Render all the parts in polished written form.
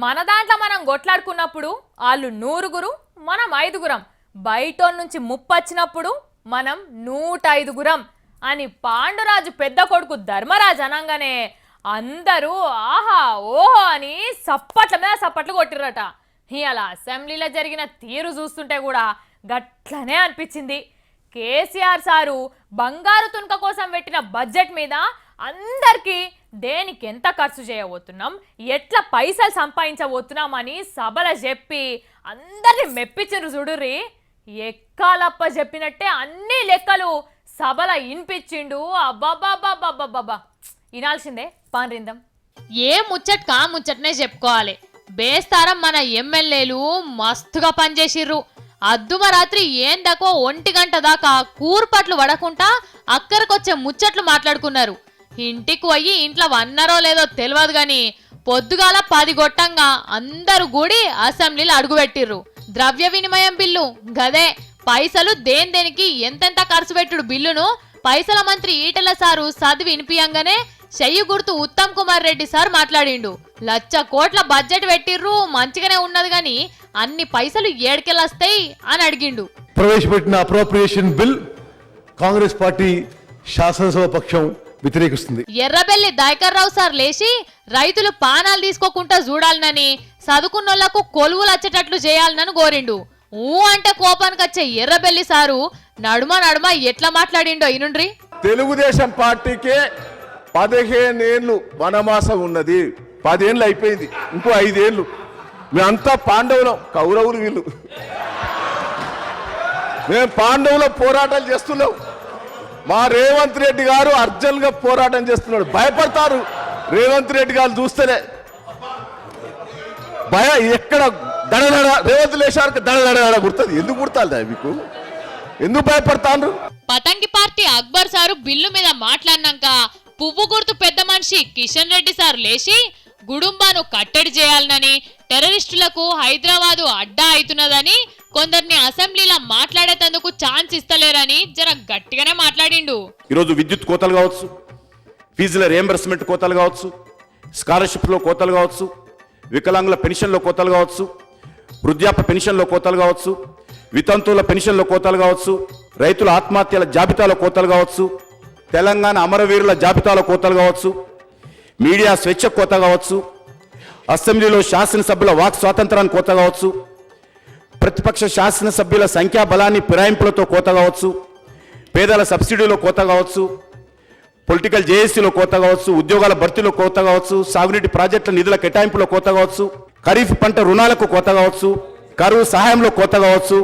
మన దాంట్లో మనం కొట్లాడుకున్నప్పుడు వాళ్ళు 100గురు మనం 5గురం బయటోన్ నుంచి ముప్పొచ్చినప్పుడు మనం 105గురం అని పాండురాజు పెద్ద కొడుకు ధర్మరాజు అనగానే అందరూ ఆహా ఓహో అని సప్పట్ల మీద సప్పట్లు కొట్టిరట. ఇవాళ అసెంబ్లీలో జరిగిన తీరు చూస్తుంటే కూడా గట్లనే అనిపించింది. కేసీఆర్ సారు బంగారు తునక కోసం పెట్టిన బడ్జెట్ మీద అందరికీ దేనికి ఎంత ఖర్చు చేయబోతున్నాం, ఎట్లా పైసలు సంపాదించబోతున్నాం అని సభలో చెప్పి అందరిని మెప్పించారు. చూడుర్రి, ఎక్కాలప్ప చెప్పినట్టే అన్ని లెక్కలు సభలో వినిపించిండు. అబ్బాబాబాబాబాబా వినాల్సిందే పాన్రిందం. ఏ ముచ్చట్ కా ముచ్చట్నే చెప్పుకోవాలి. బేస్తారం మన ఎమ్మెల్యేలు మస్తుగా పనిచేసిర్రు. అద్దుమ రాత్రి ఏం దాకో 1 గంట దాకా కూర్పట్లు పడకుండా అక్కడికొచ్చే ముచ్చట్లు మాట్లాడుకున్నారు. ఇంటికి పోయి ఇంట్లో వన్నారో లేదో తెలియదు గాని పొద్దుగాల 10 గొట్టంగా అందరూ కూడి అసెంబ్లీలో అడుగుపెట్టిర్రు. ద్రవ్య వినిమయం బిల్లు గదే పైసలు దేనికి ఎంతెంత ఖర్చు పెట్టుడు బిల్లును పైసల మంత్రి ఈటెల సారు చదివి వినిపియంగానే చెయ్యి గుర్తు ఉత్తమ్ కుమార్ రెడ్డి సార్ మాట్లాడిండు. 1,00,000 కోట్ల బడ్జెట్ పెట్టిర్రు, మంచిగానే ఉన్నది గాని అన్ని పైసలు ఏడుకెళ్ళొస్తాయి అని అడిగిండు. ప్రవేశపెట్టిన అప్రోప్రియేషన్ బిల్ కాంగ్రెస్ పార్టీ శాసనసభ పక్షం వ్యతిరేకిస్తుంది. ఎర్రబెల్లి దైకర్ రావు సార్ లేచి రైతులు పానాలు తీసుకోకుండా చూడాలనని చదువుకున్నోళ్లకు కొలువులు వచ్చేటట్లు చేయాలనని కోరిండు. అంటే కోపానికి వచ్చే ఎర్రబెల్లి సారు నడుమ ఎట్లా మాట్లాడిండో ఇనుండ్రి. తెలుగుదేశం పార్టీకే 15 ఏళ్ళు వనవాసం ఉన్నది. 10 ఏళ్ళు అయిపోయింది, ఇంకో 5 ఏళ్ళు. మేమంతా పాండవులం, కౌరవులు వీళ్ళు. మేము పాండవుల పోరాటాలు చేస్తున్నాం. మా రేవంత్ రెడ్డి గారు అర్జున్గా పోరాటం చేస్తున్నాడు. భయపడతారు రేవంత్ రెడ్డి గారు చూస్తేనే. ఎక్కడ దడదడ రేవంత్ లేశారు దడదడ గుర్తుంది. ఎందుకు గుర్తాలి మీకు? ఎందుకు భయపడతాను? పతంగి పార్టీ అక్బర్ సారు బిల్లు మీద మాట్లాడినాక పువ్వు గుర్తు పెద్ద మనిషి కిషన్ రెడ్డి సారు లేచి గుడుంబాను కట్టడి చేయాలనని, టెర్రరిస్టులకు హైదరాబాదు అడ్డా అవుతున్నదని, కొందరిని అసెంబ్లీలో మాట్లాడేందుకు ఛాన్స్ ఇస్తలేరని జర గట్టిగానే మాట్లాడిండు. ఈరోజు విద్యుత్ కోతలు కావచ్చు, ఫీజుల రియంబర్స్మెంట్ కోతలు కావచ్చు, స్కాలర్షిప్లో కోతలు కావచ్చు, వికలాంగుల పెన్షన్లో కోతలు కావచ్చు, వృద్ధాప్య పెన్షన్లో కోతలు కావచ్చు, వితంతువుల పెన్షన్లో కోతలు కావచ్చు, రైతుల ఆత్మహత్యల జాబితాలో కోతలు కావచ్చు, తెలంగాణ అమరవీరుల జాబితాలో కోతలు కావచ్చు, మీడియా స్వేచ్ఛ కోత కావచ్చు, అసెంబ్లీలో శాసనసభ్యుల వాక్ స్వాతంత్రాన్ని కోత కావచ్చు, ప్రతిపక్ష శాసనసభ్యుల సంఖ్యాబలాన్ని ఫిరాయింపులతో కోత కావచ్చు, పేదల సబ్సిడీలో కోత కావచ్చు, పొలిటికల్ జేఏసీలో కోత కావచ్చు, ఉద్యోగాల భర్తీలో కోత కావచ్చు, సాగునీటి ప్రాజెక్టుల నిధుల కేటాయింపులో కోత కావచ్చు, ఖరీఫ్ పంట రుణాలకు కోత కావచ్చు, కరువు సహాయంలో కోత కావచ్చు,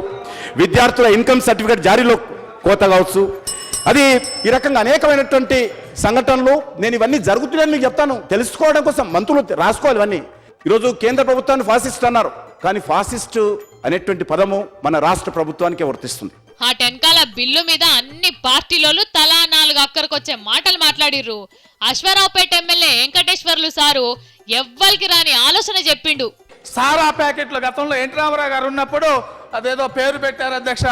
విద్యార్థుల ఇన్కమ్ సర్టిఫికేట్ జారీలో కోత కావచ్చు. అది ఈ రకంగా అనేకమైనటువంటి సంఘటనలు. నేను ఇవన్నీ జరుగుతున్నాయని మీకు చెప్తాను, తెలుసుకోవడం కోసం మంత్రులు రాసుకోవాలి ఇవన్నీ. ఈరోజు కేంద్ర ప్రభుత్వాన్ని ఫాసిస్ట్ అన్నారు, కానీ ఫాసిస్ట్ అనేటువంటి పదము మన రాష్ట్ర ప్రభుత్వానికే వర్తిస్తుంది. ఆ టెన్కాల బిల్లు మీద అన్ని పార్టీలోలు తలా 4 అక్కడికొచ్చే మాటలు మాట్లాడిర్రు. అశ్వారావుపేట ఎమ్మెల్యే వెంకటేశ్వర్లు సారు ఎవ్వరికి రాని ఆలోచన చెప్పిండు. సారా ప్యాకెట్లు గతంలో ఎన్టీ రామారావు గారు ఉన్నప్పుడు అదేదో పేరు పెట్టారు అధ్యక్ష,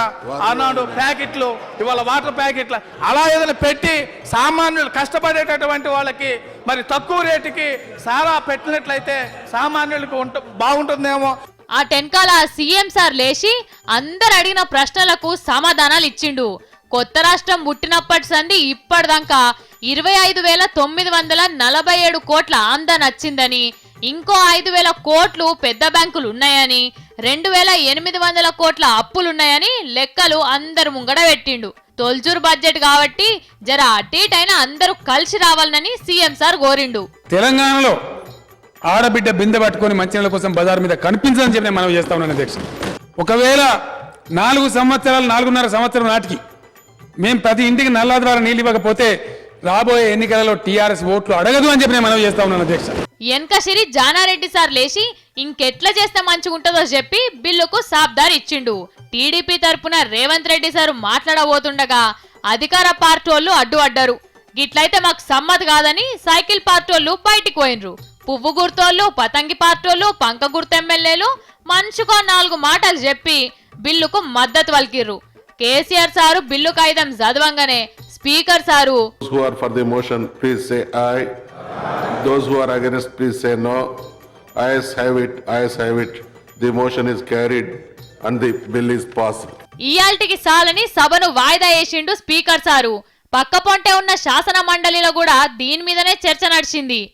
ఆనాడు ప్యాకెట్లు, ఇవాళ వాటర్ ప్యాకెట్లు, అలా ఏదైనా పెట్టి సామాన్యులు కష్టపడేటటువంటి వాళ్ళకి మరి తక్కువ రేటుకి సారా పెట్టినట్లయితే సామాన్యులకు బాగుంటుందేమో. ఆ టెన్కాల సీఎం సార్ లేచి అందరు అడిగిన ప్రశ్నలకు సమాధానాలు ఇచ్చిండు. కొత్త రాష్ట్రం పుట్టినప్పటి సంది ఇప్పటిదాకా 25,947 కోట్ల ఆమ్దాన్ వచ్చిందని, ఇంకో 5,000 కోట్లు పెద్ద బ్యాంకులు ఉన్నాయని, 2,800 కోట్ల అప్పులున్నాయని లెక్కలు అందరు ముంగడ పెట్టిండు. తొల్జూరు బడ్జెట్ కాబట్టి జర అటీటైనా అందరూ కలిసి రావాలని సీఎం సార్ కోరిండు. తెలంగాణలో ఆడబిడ్డ బిందె పట్టుకొని మంచినీళ్ళ కోసం బజార్ మీద కనిపించదని చెప్పి మనం చేస్తా ఉన్నాను అధ్యక్ష. ఒకవేళ 4.5 సంవత్సరం నాటికి మేము ప్రతి ఇంటికి నల్లా ద్వారా నీళ్ళు ఇవ్వకపోతే రాబోయే ఎన్నికలలో టీఆర్ఎస్ ఓట్లు అడగదు అని చెప్పి మనం చేస్తా ఉన్నాను అధ్యక్ష. ఎన్కసిరి జానారెడ్డి సార్ లేచి ఇంకెట్లా చేస్తే మంచిగుంటుందో చెప్పి బిల్లుకు సాబ్దార్ ఇచ్చిండు. టీడీపీ తరపున రేవంత్ రెడ్డి సార్ మాట్లాడబోతుండగా అధికార పార్టీ అడ్డు అడ్డారు. గిట్లయితే మాకు సమ్మతి కాదని సైకిల్ పార్టీ బయటికి పోయినరు. పువ్వు గుర్తోళ్ళు, పతంగి పార్టీ, పంక గుర్తు ఎమ్మెల్యేలు మనిషికో 4 మాటలు చెప్పి బిల్లుకు మద్దతు పలికిర్రు. కేసీఆర్ సారు బిల్లు కాగితం చదవంగానే speaker sir Those who are for the motion, please say aye. Those who are against, please say no. Ayes have it. The motion is carried and the bill is passed. ఇయాల్టికి సాలని సభను వాయిదా వేసిండు speaker sir. పక్క పొంటే ఉన్న శాసన మండలిలో కూడా దీని మీదనే చర్చ నడిచింది.